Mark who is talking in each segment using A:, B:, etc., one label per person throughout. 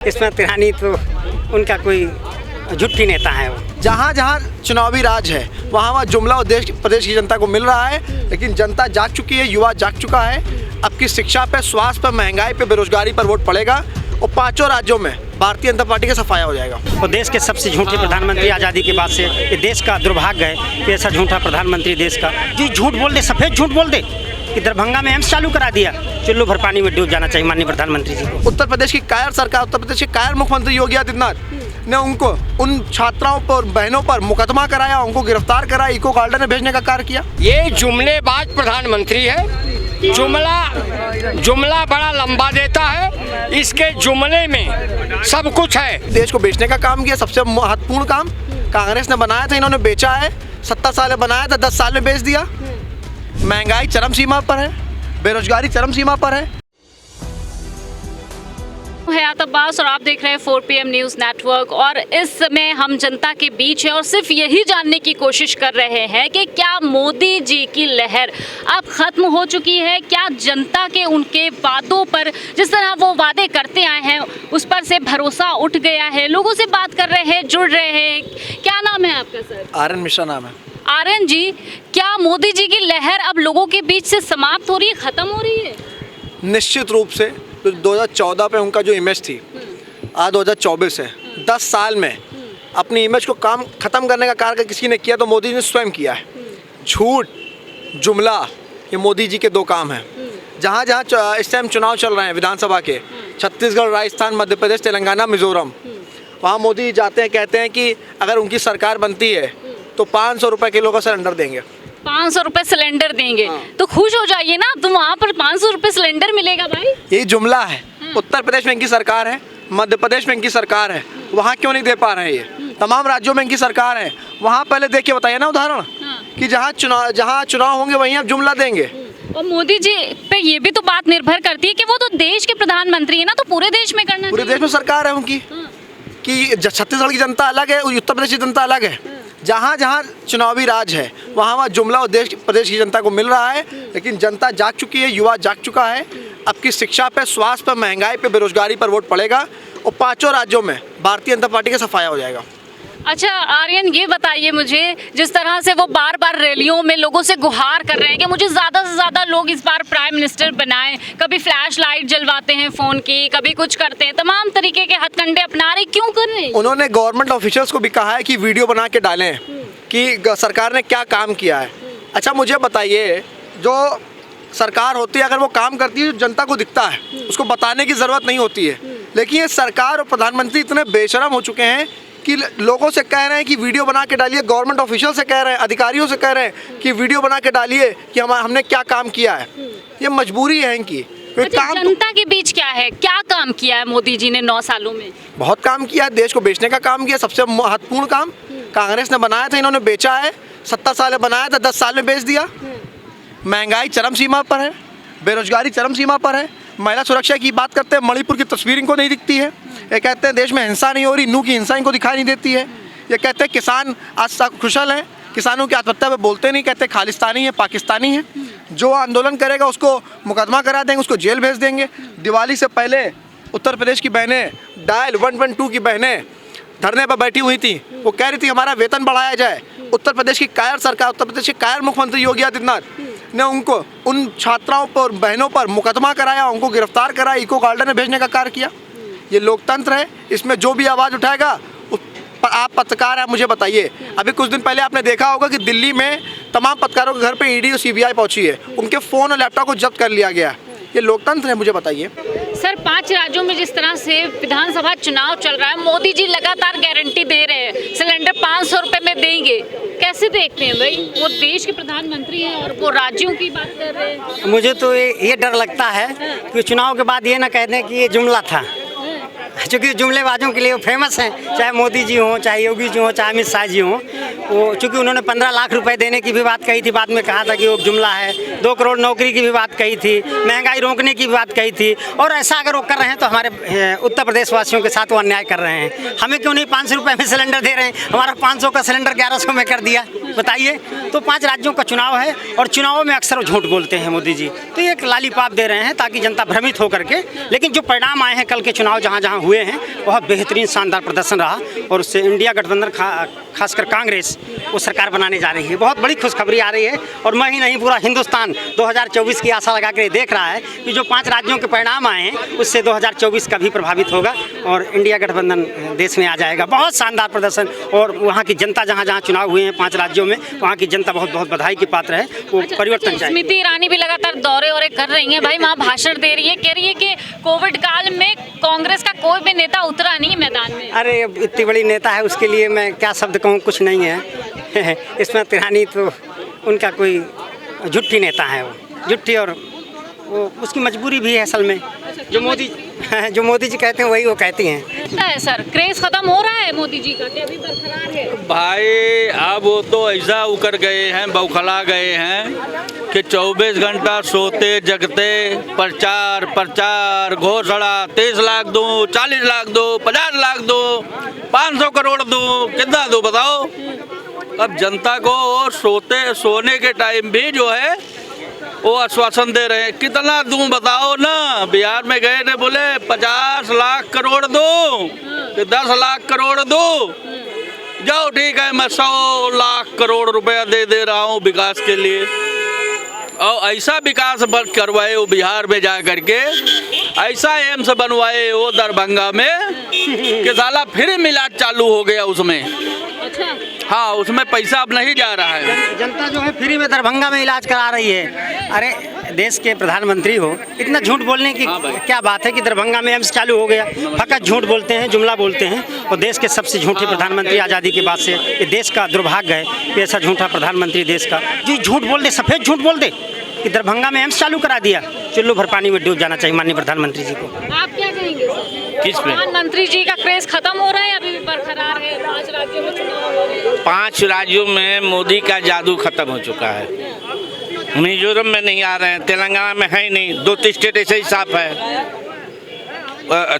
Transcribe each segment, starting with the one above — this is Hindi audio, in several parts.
A: इसमें तिरानी तो उनका कोई झूठी नेता है वो।
B: जहाँ जहाँ चुनावी राज है वहाँ वहाँ जुमला और देश प्रदेश की जनता को मिल रहा है, लेकिन जनता जाग चुकी है, युवा जाग चुका है। अब की शिक्षा पे, स्वास्थ्य पे, महंगाई पे, बेरोजगारी पर वोट पड़ेगा और पांचों राज्यों में भारतीय जनता पार्टी का सफाया हो जाएगा।
A: और देश के सबसे झूठे प्रधानमंत्री आज़ादी के बाद से ये देश का दुर्भाग्य है कि ऐसा झूठा प्रधानमंत्री देश का जी झूठ बोल दे, सफ़ेद झूठ बोल दे कि दरभंगा में एम्स चालू करा दिया। चुल्लू भर पानी में डूब जाना चाहिए माननीय प्रधानमंत्री जी को।
B: उत्तर प्रदेश की कायर सरकार, उत्तर प्रदेश के कायर मुख्यमंत्री योगी आदित्यनाथ ने उनको, उन छात्राओं पर, बहनों पर मुकदमा कराया, उनको गिरफ्तार कराया, इको गार्डन में भेजने का कार्य किया।
C: ये जुमलेबाज प्रधानमंत्री है। जुमला बड़ा लंबा देता है, इसके जुमले में सब कुछ है।
B: देश को बेचने का काम किया, सबसे महत्वपूर्ण काम कांग्रेस ने बनाया था, इन्होंने बेचा है। 70 साल में बनाया था, 10 साल में बेच दिया। महंगाई चरम सीमा पर है, बेरोजगारी चरम सीमा पर है।
D: हयात अब्बास और आप देख रहे हैं 4 PM न्यूज़ नेटवर्क। और इस समय हम जनता के बीच हैं और सिर्फ यही जानने की कोशिश कर रहे हैं कि क्या मोदी जी की लहर अब ख़त्म हो चुकी है? क्या जनता के उनके वादों पर, जिस तरह वो वादे करते आए हैं, उस पर से भरोसा उठ गया है? लोगों से बात कर रहे हैं, जुड़ रहे हैं। क्या नाम है आपका सर?
B: आर्यन मिश्रा नाम है।
D: आर्यन जी, क्या मोदी जी की लहर अब लोगों के बीच से समाप्त हो रही है, ख़त्म हो रही है?
B: निश्चित रूप से। तो 2014 पे उनका जो इमेज थी, आज 2024 है, 10 साल में अपनी इमेज को काम खत्म करने का कार्य किसी ने किया तो मोदी जी ने स्वयं किया है। झूठ, जुमला, ये मोदी जी के दो काम हैं। जहाँ जहाँ इस टाइम चुनाव चल रहे हैं विधानसभा के, छत्तीसगढ़, राजस्थान, मध्य प्रदेश, तेलंगाना, मिजोरम, वहाँ मोदी जाते हैं, कहते हैं कि अगर उनकी सरकार बनती है तो 500 रुपये किलो का सिलेंडर देंगे।
D: 500 रुपये सिलेंडर देंगे तो खुश हो जाइए ना, तो वहाँ पर 500 रुपये सिलेंडर मिलेगा भाई।
B: यही जुमला है। उत्तर प्रदेश में इनकी सरकार है, मध्य प्रदेश में इनकी सरकार है, वहाँ क्यों नहीं दे पा रहे हैं? ये तमाम राज्यों में इनकी सरकार है, वहाँ पहले देख के बताइए ना उदाहरण कि जहाँ चुनाव होंगे वहीं आप जुमला देंगे।
D: और मोदी जी पे ये भी तो बात निर्भर करती है कि वो तो देश के प्रधानमंत्री है ना, तो पूरे देश में करना,
B: पूरे देश में सरकार है उनकी। कि छत्तीसगढ़ की जनता अलग है, उत्तर प्रदेश की जनता अलग है। जहाँ जहाँ चुनावी राज है वहाँ वहाँ जुमला और देश प्रदेश की जनता को मिल रहा है, लेकिन जनता जाग चुकी है, युवा जाग चुका है। अब की शिक्षा पे, स्वास्थ्य पे, महंगाई पे, बेरोजगारी पर वोट पड़ेगा और पांचों राज्यों में भारतीय जनता पार्टी का सफाया हो जाएगा।
D: अच्छा आर्यन, ये बताइए मुझे, जिस तरह से वो बार बार रैलियों में लोगों से गुहार कर रहे हैं कि मुझे ज़्यादा से ज़्यादा लोग इस बार प्राइम मिनिस्टर बनाएं, कभी फ्लैश लाइट जलवाते हैं फ़ोन की, कभी कुछ करते हैं, तमाम तरीके के हथकंडे अपना रहे, क्यों कर रहे हैं?
B: उन्होंने गवर्नमेंट ऑफिशियल्स को भी कहा है कि वीडियो बना के डालें कि सरकार ने क्या काम किया है। अच्छा मुझे बताइए, जो सरकार होती है अगर वो काम करती है तो जनता को दिखता है, उसको बताने की ज़रूरत नहीं होती है। लेकिन ये सरकार और प्रधानमंत्री इतने बेशरम हो चुके हैं कि लोगों से कह रहे हैं कि वीडियो बना के डालिए, गवर्नमेंट ऑफिशियल से कह रहे हैं, अधिकारियों से कह रहे हैं कि वीडियो बना के डालिए कि हमने क्या काम किया है। ये मजबूरी है इनकी।
D: अच्छा, जनता के बीच क्या है, क्या काम किया है मोदी जी ने 9 सालों में?
B: बहुत काम किया है, देश को बेचने का काम किया। सबसे महत्वपूर्ण काम कांग्रेस ने बनाया था, इन्होंने बेचा है। 70 साल में बनाया था, 10 साल में बेच दिया। महंगाई चरम सीमा पर है, बेरोजगारी चरम सीमा पर है। महिला सुरक्षा की बात करते हैं, मणिपुर की तस्वीर इनको नहीं दिखती है। ये कहते हैं देश में हिंसा नहीं हो रही, नू की हिंसा इनको दिखाई नहीं देती है। ये कहते हैं किसान आज तक कुशल हैं, किसानों की आत्महत्या पे बोलते नहीं, कहते खालिस्तानी है, पाकिस्तानी है। जो आंदोलन करेगा उसको मुकदमा करा देंगे, उसको जेल भेज देंगे। दिवाली से पहले उत्तर प्रदेश की बहनें, डायल 112 की बहनें धरने पर बैठी हुई थी, वो कह रही थी हमारा वेतन बढ़ाया जाए। उत्तर प्रदेश की कायर सरकार, उत्तर प्रदेश के कायर मुख्यमंत्री योगी आदित्यनाथ ने उनको, उन छात्राओं पर, बहनों पर मुकदमा कराया, उनको गिरफ्तार कराया, इको गार्डन में भेजने का कार्य किया। ये लोकतंत्र है, इसमें जो भी आवाज़ उठाएगा। आप पत्रकार हैं, मुझे बताइए, अभी कुछ दिन पहले आपने देखा होगा कि दिल्ली में तमाम पत्रकारों के घर पे ईडी और सीबीआई पहुंची है, उनके फ़ोन और लैपटॉप को जब्त कर लिया गया। ये लोकतंत्र है, मुझे बताइए।
D: सर, 5 राज्यों में जिस तरह से विधानसभा चुनाव चल रहा है, मोदी जी लगातार गारंटी दे रहे हैं सिलेंडर 500 रुपये में देंगे, कैसे देखते हैं भाई? वो देश के प्रधानमंत्री हैं और वो राज्यों की बात कर रहे हैं।
A: मुझे तो ये डर लगता है कि चुनाव के बाद ये ना कह दें कि ये जुमला था, क्योंकि जुमलेबाजों के लिए वो फेमस हैं, चाहे मोदी जी हों, चाहे योगी जी हों, चाहे अमित शाह जी हों। वो चूँकि उन्होंने 15 लाख रुपए देने की भी बात कही थी, बाद में कहा था कि वो जुमला है, 2 करोड़ नौकरी की भी बात कही थी, महंगाई रोकने की भी बात कही थी। और ऐसा अगर वो कर रहे हैं तो हमारे उत्तर प्रदेश वासियों के साथ वो अन्याय कर रहे हैं। हमें क्यों नहीं 500 रुपये में सिलेंडर दे रहे हैं? हमारा 500 का सिलेंडर 1100 में कर दिया, बताइए। तो 5 राज्यों का चुनाव है और चुनावों में अक्सर वो झूठ बोलते हैं मोदी जी। तो ये एक लालीपाप दे रहे हैं ताकि जनता भ्रमित हो करके। लेकिन जो परिणाम आए हैं कल के चुनाव जहाँ जहाँ हुए हैं, बहुत बेहतरीन शानदार प्रदर्शन रहा और उससे इंडिया गठबंधन खासकर कांग्रेस वो सरकार बनाने जा रही है। बहुत बड़ी खुशखबरी आ रही है और मैं ही नहीं, पूरा हिंदुस्तान 2024 की आशा लगा कर देख रहा है कि जो 5 राज्यों के परिणाम आए हैं उससे 2024 का भी प्रभावित होगा और इंडिया गठबंधन देश में आ जाएगा। बहुत शानदार प्रदर्शन और वहाँ की जनता जहाँ जहाँ चुनाव हुए हैं 5 राज्यों में, वहाँ की जनता बहुत बहुत बधाई की पात्र है। वो परिवर्तन चाहिए।
D: स्मृति ईरानी भी लगातार दौरे कर रही हैं भाई, वहाँ भाषण दे रही है, कह रही है कि कोविड काल में कांग्रेस का कोई भी नेता उतरा नहीं मैदान में।
A: अरे इतनी बड़ी नेता है, उसके लिए मैं क्या शब्द कहूँ, कुछ नहीं है। स्मृति ईरानी तो उनका कोई झूठी नेता है, वो झूठी, और वो उसकी मजबूरी भी है असल में। जो मोदी जी कहते हैं वही वो कहती हैं।
D: क्या है सर, क्रेज खत्म हो रहा है मोदी जी का कि अभी बरकरार है?
E: भाई अब वो तो ऐसा उकर गए हैं, बौखला गए हैं कि 24 घंटा सोते जगते प्रचार प्रचार घोषणा, 30 लाख दूँ, 40 लाख दूँ, 50 लाख दूँ, 500 करोड़ दूँ, कितना दूँ बताओ। अब जनता को सोने के टाइम भी जो है वो आश्वासन दे रहे हैं, कितना दूं बताओ ना। बिहार में गए थे, बोले 50 लाख करोड़ दूं कि 10 लाख करोड़ दूं। जाओ ठीक है, मैं 100 लाख करोड़ रुपया दे रहा हूँ विकास के लिए। और ऐसा विकास करवाए वो बिहार में जा करके, ऐसा एम्स बनवाए वो दरभंगा में कि साला फिर मिलाद चालू हो गया उसमें।
D: अच्छा।
E: हाँ, उसमें पैसा अब नहीं जा रहा है।
A: जनता जो है फ्री में दरभंगा में इलाज करा रही है। अरे देश के प्रधानमंत्री हो, इतना झूठ बोलने की क्या बात है कि दरभंगा में एम्स चालू हो गया। फकत झूठ बोलते हैं, जुमला बोलते हैं। और देश के सबसे झूठे प्रधानमंत्री आज़ादी के बाद से, ये देश का दुर्भाग्य है कि ऐसा झूठा प्रधानमंत्री देश का जो झूठ बोल दे, सफ़ेद झूठ बोल दे कि दरभंगा में एम्स चालू करा दिया। चुल्लू भर पानी में डूब जाना चाहिए माननीय प्रधानमंत्री जी को।
D: आप क्या कहेंगे सर?
E: किस पे?
D: प्रधानमंत्री जी का क्रेज खत्म हो रहा है, अभी भी बरकरार है? 5 राज्यों में चुनाव हो रहे हैं।
E: 5 राज्यों में मोदी का जादू खत्म हो चुका है। मिजोरम में नहीं आ रहे हैं, तेलंगाना में है ही नहीं, 2 स्टेट ऐसे ही साफ है।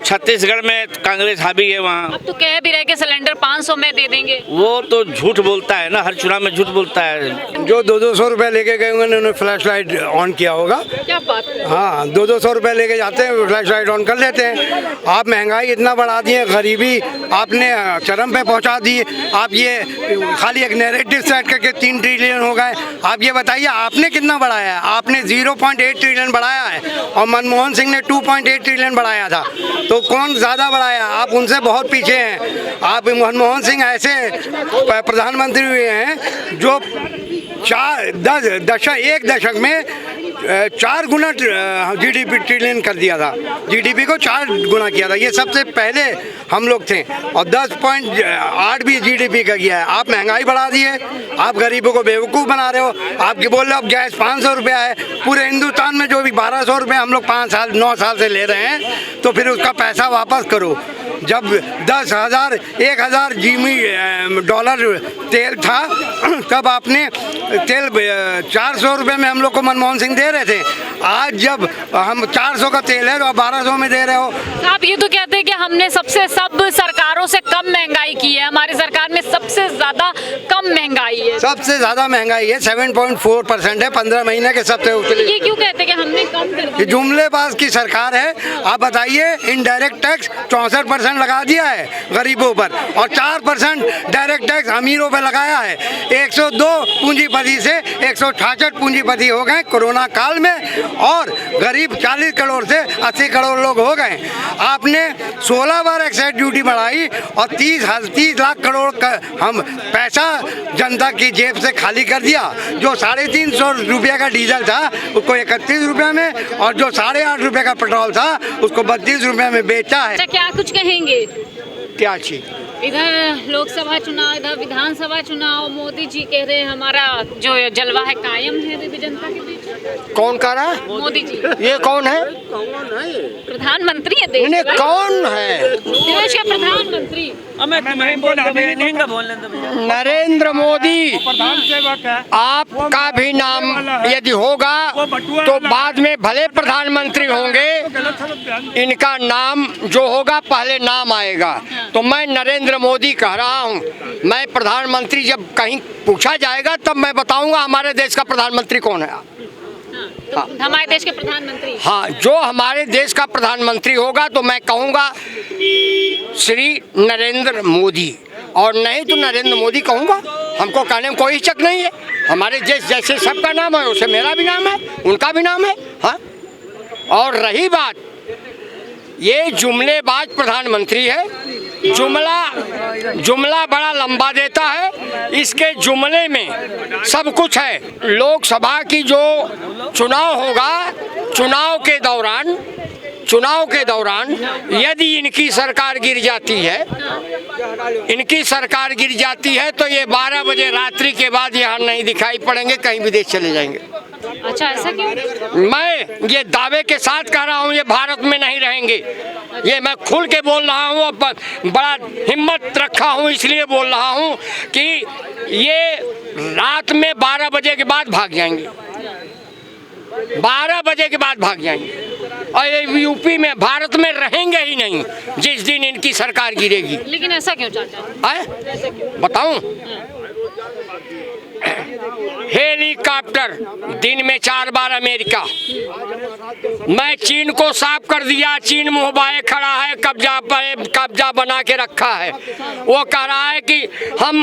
E: छत्तीसगढ़ में कांग्रेस हावी है वहाँ।
D: अब तो कह भी रहे कि सिलेंडर 500 में दे देंगे।
E: वो तो झूठ बोलता है ना, हर चुनाव में झूठ बोलता है।
F: जो 200 रुपये लेके गए होंगे उन्होंने फ्लैश लाइट ऑन किया होगा।
D: क्या बात है?
F: हाँ, 200 रुपये लेके जाते हैं, फ्लैश लाइट ऑन कर लेते हैं। आप महंगाई इतना बढ़ा दी है, गरीबी आपने चरम पे पहुंचा दी। आप ये खाली एक नैरेटिव सेट करके 3 ट्रिलियन हो गए। आप ये बताइए आपने कितना बढ़ाया है? आपने 0.8 ट्रिलियन बढ़ाया है और मनमोहन सिंह ने 2.8 ट्रिलियन बढ़ाया था। तो कौन ज़्यादा बढ़ाया? आप उनसे बहुत पीछे हैं। आप मनमोहन सिंह ऐसे प्रधानमंत्री हुए हैं जो 1 दशक में 4 गुना जीडीपी ट्रिलियन कर दिया था। जीडीपी को 4 गुना किया था। ये सबसे पहले हम लोग थे और 10.8 भी जीडीपी का किया है। आप महंगाई बढ़ा दी है, आप गरीबों को बेवकूफ़ बना रहे हो। आप बोल रहे हो अब गैस 500 रुपया है। पूरे हिंदुस्तान में जो भी 1200 रुपये हम लोग 9 साल से ले रहे हैं, तो फिर उसका पैसा वापस करो। जब 10,000 1,000 $1 तेल था, तब आपने तेल 400 रुपये में हम लोग को मनमोहन सिंह दे रहे थे। आज जब हम 400 का तेल है तो आप 1200 में दे रहे हो।
D: आप ये तो कहते हैं कि हमने सब सरकारों से कम महंगाई की है, हमारी सरकार में सबसे ज़्यादा कम महंगाई है।
F: सबसे ज़्यादा महंगाई है, 7.4% है 15 महीने के सबसे ऊपर।
D: ये क्यों कहते हैं कि हमने कम कर दिया?
F: जुमलेबाज की सरकार है। आप बताइए, इनडायरेक्ट टैक्स 64% लगा दिया है गरीबों पर और 4% डायरेक्ट टैक्स अमीरों पर लगाया है। 102 पूंजीपति से 166 पूंजीपति हो गए कोरोना काल में और गरीब 40 करोड़ से 80 करोड़ लोग हो गए। आपने 16 बार एक्साइज ड्यूटी बढ़ाई और 30 लाख करोड़ का हम पैसा जनता की जेब से खाली कर दिया। जो 350 रुपये का डीजल था उसको 31 रुपये में और जो 8.5 रुपये का पेट्रोल था उसको 32 रुपये में बेचा है।
D: क्या कुछ कहेंगे?
F: क्या चीज?
D: इधर लोकसभा चुनाव, इधर विधानसभा चुनाव, मोदी जी कह रहे हैं हमारा जो जलवा है कायम है दिव्य जनता के बीच।
B: कौन कह रहा है?
D: मोदी जी।
B: ये कौन है?
D: प्रधानमंत्री है देश के।
B: कौन है?
D: देश के प्रधानमंत्री।
C: नरेंद्र मोदी आपका भी नाम यदि होगा तो बाद में भले प्रधानमंत्री होंगे, इनका नाम जो होगा पहले नाम आएगा। तो मैं नरेंद्र मोदी कह रहा हूँ, मैं प्रधानमंत्री जब कहीं पूछा जाएगा तब मैं बताऊंगा हमारे देश का प्रधानमंत्री कौन है।
D: तो हमारे देश के प्रधानमंत्री,
C: हाँ, जो हमारे देश का प्रधानमंत्री होगा तो मैं कहूँगा श्री नरेंद्र मोदी, और नहीं तो नरेंद्र मोदी कहूँगा। हमको कहने में कोई हिचक नहीं है। हमारे देश जैसे सबका नाम है वैसे मेरा भी नाम है, उनका भी नाम है। हाँ, और रही बात ये जुमलेबाज प्रधानमंत्री है, जुमला बड़ा लंबा देता है, इसके जुमले में सब कुछ है। लोकसभा की जो चुनाव होगा, चुनाव के दौरान यदि इनकी सरकार गिर जाती है तो ये 12 बजे रात्रि के बाद यहाँ नहीं दिखाई पड़ेंगे, कहीं विदेश चले जाएंगे।
D: अच्छा, ऐसा क्यों?
C: मैं ये दावे के साथ कह रहा हूँ, ये भारत में नहीं रहेंगे। ये मैं खुल के बोल रहा हूँ, बड़ा हिम्मत रखा हूँ, इसलिए बोल रहा हूँ कि ये रात में 12 बजे के बाद भाग जाएंगे, 12 बजे के बाद भाग जाएंगे, और ये यूपी में, भारत में रहेंगे ही नहीं जिस दिन इनकी सरकार गिरेगी।
D: लेकिन ऐसा क्यों चाचा?
C: बताऊं? हेलीकॉप्टर दिन में 4 बार अमेरिका, मैं चीन को साफ कर दिया, चीन मुंह बाए खड़ा है, कब्जा बना के रखा है। वो कह रहा है कि हम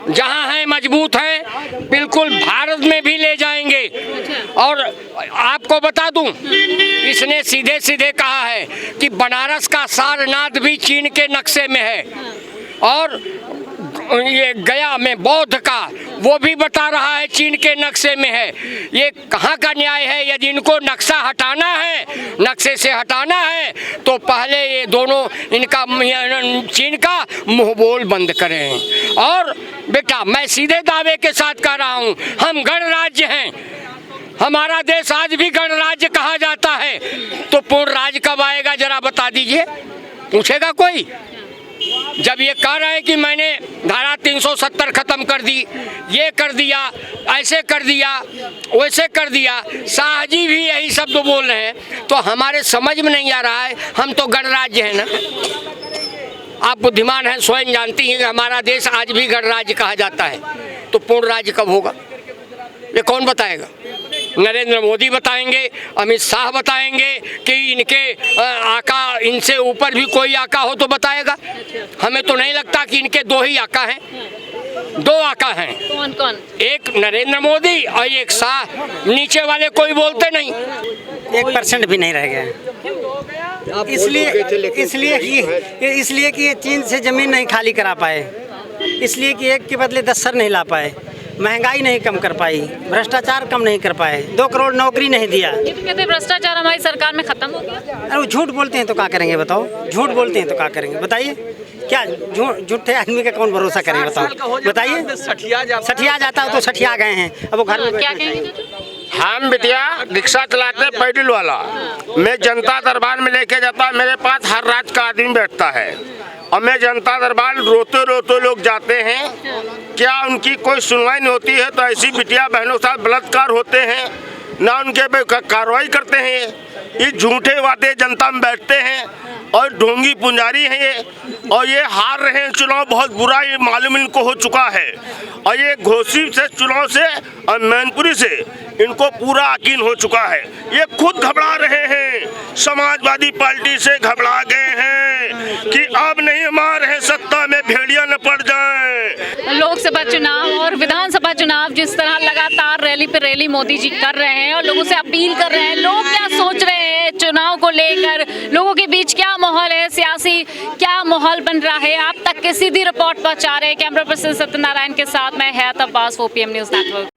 C: जहां हैं मजबूत हैं, बिल्कुल भारत में भी ले जाएंगे। और आपको बता दूं, इसने सीधे सीधे कहा है कि बनारस का सारनाथ भी चीन के नक्शे में है, और ये गया में बौद्ध का वो भी बता रहा है चीन के नक्शे में है। ये कहाँ का न्याय है? यदि इनको नक्शा हटाना है, नक्शे से हटाना है, तो पहले ये दोनों इनका चीन का मुंह बोल बंद करें। और बेटा, मैं सीधे दावे के साथ कह रहा हूँ, हम गणराज्य हैं, हमारा देश आज भी गणराज्य कहा जाता है। तो पूर्ण राज्य कब आएगा जरा बता दीजिए, पूछेगा कोई? जब ये कह रहे हैं कि मैंने धारा 370 खत्म कर दी, ये कर दिया, ऐसे कर दिया, वैसे कर दिया, शाह जी भी यही शब्द बोल रहे हैं, तो हमारे समझ में नहीं आ रहा है। हम तो गणराज्य हैं ना, आप बुद्धिमान हैं, स्वयं जानती हैं कि हमारा देश आज भी गणराज्य कहा जाता है। तो पूर्ण राज्य कब होगा, ये कौन बताएगा? नरेंद्र मोदी बताएंगे, अमित शाह बताएंगे कि इनके आका, इनसे ऊपर भी कोई आका हो तो बताएगा। हमें तो नहीं लगता कि इनके 2 ही आका हैं, 2 आका हैं।
D: कौन कौन?
C: एक नरेंद्र मोदी और एक शाह, नीचे वाले कोई बोलते नहीं।
A: 1% भी नहीं रह गए, इसलिए कि ये चीन से ज़मीन नहीं खाली करा पाए, इसलिए कि एक के बदले 10 सर नहीं ला पाए, महंगाई नहीं कम कर पाई, भ्रष्टाचार कम नहीं कर पाए, 2 करोड़ नौकरी नहीं दिया।
D: ये तो कहते हैं भ्रष्टाचार हमारी सरकार में खत्म हो गया।
A: अरे वो झूठ बोलते हैं तो क्या करेंगे बताओ? झूठ बोलते हैं तो क्या करेंगे बताइए? क्या झूठे आदमी का कौन भरोसा करेंगे बताओ? बताइए, सठिया जाता है तो सठिया गए हैं, अब वो घर में
D: क्या कहेंगे?
G: हम बिटिया रिक्शा चलाते पैडल वाला, मैं जनता दरबार में लेके जाता, मेरे पास हर राज्य का आदमी बैठता है, और मैं जनता दरबार रोते रोते लोग जाते हैं, क्या उनकी कोई सुनवाई नहीं होती है? तो ऐसी बिटिया बहनों के साथ बलात्कार होते हैं, ना उनके पे कार्रवाई करते हैं। ये झूठे वादे जनता में बैठते हैं और ढोंगी पुंजारी हैं ये, और ये हार रहे हैं चुनाव, बहुत बुरा ये मालूम इनको हो चुका है। और ये घोसी से चुनाव से और मैनपुरी से इनको पूरा यकीन हो चुका है। ये खुद घबरा रहे हैं, समाजवादी पार्टी से घबरा गए हैं कि अब नहीं हमारे हैं सत्ता में भेड़िया न पड़ जाएं।
D: लोकसभा चुनाव और विधानसभा चुनाव जिस तरह लगातार रैली पे रैली मोदी जी कर रहे हैं और लोगों से अपील कर रहे हैं, लोग क्या सोच रहे हैं चुनाव को लेकर, लोगों के बीच क्या माहौल है, सियासी क्या माहौल बन रहा है, आप तक की सीधी रिपोर्ट पहुंचा रहे हैं। कैमरा पर्सन सत्यनारायण के साथ मैं हयात अब्बास, OPM न्यूज़ नेटवर्क।